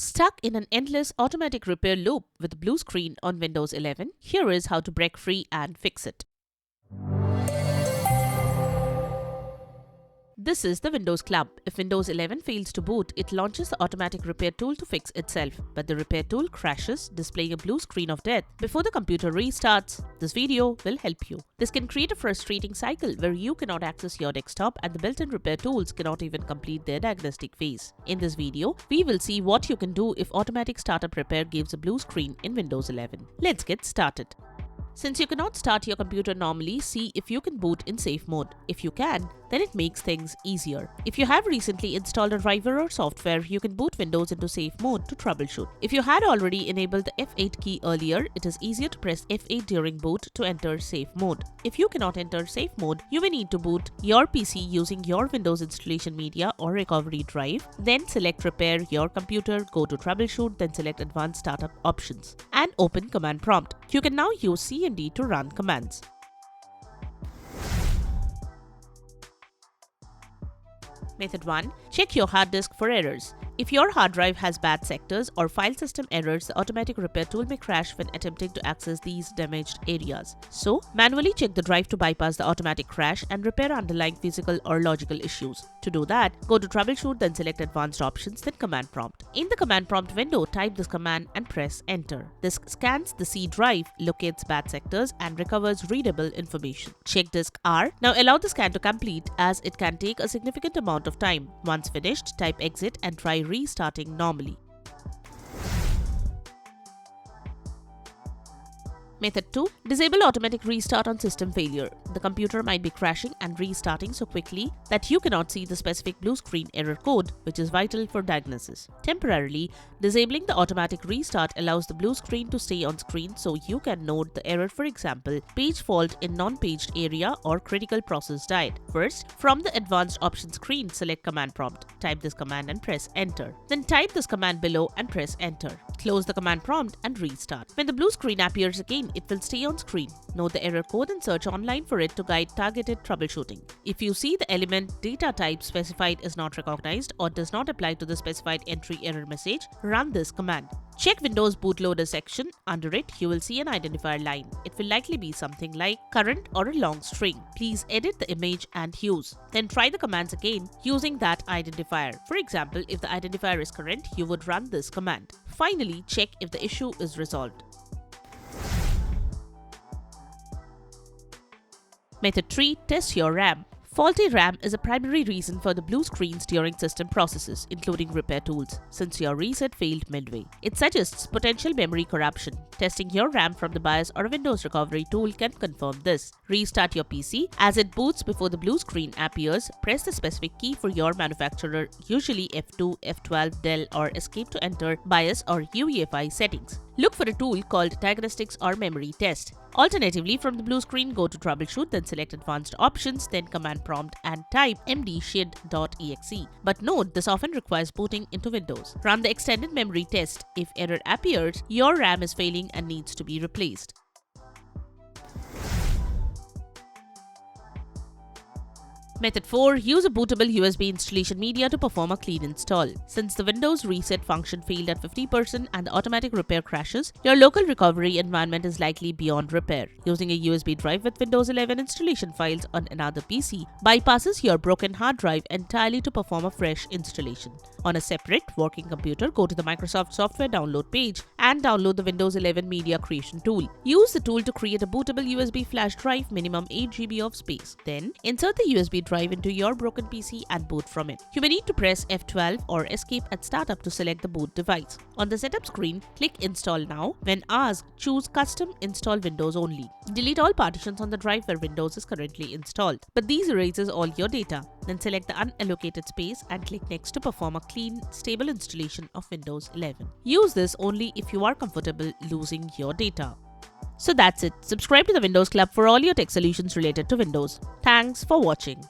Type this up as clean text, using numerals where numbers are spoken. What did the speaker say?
Stuck in an endless automatic repair loop with a blue screen on Windows 11? Here is how to break free and fix it. This is the Windows Club. If Windows 11 fails to boot, it launches the automatic repair tool to fix itself. But the repair tool crashes, displaying a blue screen of death before the computer restarts. This video will help you. This can create a frustrating cycle where you cannot access your desktop and the built-in repair tools cannot even complete their diagnostic phase. In this video, we will see what you can do if automatic startup repair gives a blue screen in Windows 11. Let's get started. Since you cannot start your computer normally, see if you can boot in safe mode. If you can, then it makes things easier. If you have recently installed a driver or software, you can boot Windows into safe mode to troubleshoot. If you had already enabled the F8 key earlier, it is easier to press F8 during boot to enter safe mode. If you cannot enter safe mode, you may need to boot your PC using your Windows installation media or recovery drive. Then select repair your computer, go to troubleshoot, then select advanced startup options and open command prompt. You can now use cmd to run commands. Method 1. Check your hard disk for errors. If your hard drive has bad sectors or file system errors, the automatic repair tool may crash when attempting to access these damaged areas. So, manually check the drive to bypass the automatic crash and repair underlying physical or logical issues. To do that, go to Troubleshoot, then select Advanced Options, then Command Prompt. In the Command Prompt window, type this command and press Enter. This scans the C drive, locates bad sectors, and recovers readable information. Check disk R. Now allow the scan to complete as it can take a significant amount of time. Once finished, type Exit and try restarting normally. Method 2. Disable automatic restart on system failure. The computer might be crashing and restarting so quickly that you cannot see the specific blue screen error code, which is vital for diagnosis. Temporarily, disabling the automatic restart allows the blue screen to stay on screen so you can note the error, for example, page fault in non-paged area or critical process died. First, from the advanced options screen, select command prompt. Type this command and press Enter. Then type this command below and press Enter. Close the command prompt and restart. When the blue screen appears again, it will stay on screen. Note the error code and search online for it to guide targeted troubleshooting. If you see the element data type specified is not recognized or does not apply to the specified entry error message, run this command. Check Windows bootloader section. Under it, you will see an identifier line. It will likely be something like current or a long string. Please edit the image and use. Then try the commands again using that identifier. For example, if the identifier is current, you would run this command. Finally, check if the issue is resolved. Method 3. Test your RAM. Faulty RAM is a primary reason for the blue screens during system processes, including repair tools, since your reset failed midway. It suggests potential memory corruption. Testing your RAM from the BIOS or a Windows recovery tool can confirm this. Restart your PC. As it boots before the blue screen appears, press the specific key for your manufacturer, usually F2, F12, Dell, or Escape to enter BIOS or UEFI settings. Look for a tool called Diagnostics or Memory Test. Alternatively, from the blue screen, go to Troubleshoot, then select Advanced Options, then Command Prompt and type mdshid.exe. But note, this often requires booting into Windows. Run the extended memory test. If error appears, your RAM is failing and needs to be replaced. Method 4. Use a bootable USB installation media to perform a clean install. Since the Windows reset function failed at 50% and the automatic repair crashes, your local recovery environment is likely beyond repair. Using a USB drive with Windows 11 installation files on another PC bypasses your broken hard drive entirely to perform a fresh installation. On a separate working computer, go to the Microsoft software download page and download the Windows 11 Media Creation tool. Use the tool to create a bootable USB flash drive, minimum 8 GB of space. Then, insert the USB drive into your broken PC and boot from it. You may need to press F12 or Escape at startup to select the boot device. On the setup screen, click Install Now. When asked, choose Custom Install Windows Only. Delete all partitions on the drive where Windows is currently installed, but these erases all your data. Then select the unallocated space and click Next to perform a clean, stable installation of Windows 11. Use this only if you are comfortable losing your data. So that's it. Subscribe to the Windows Club for all your tech solutions related to Windows. Thanks for watching.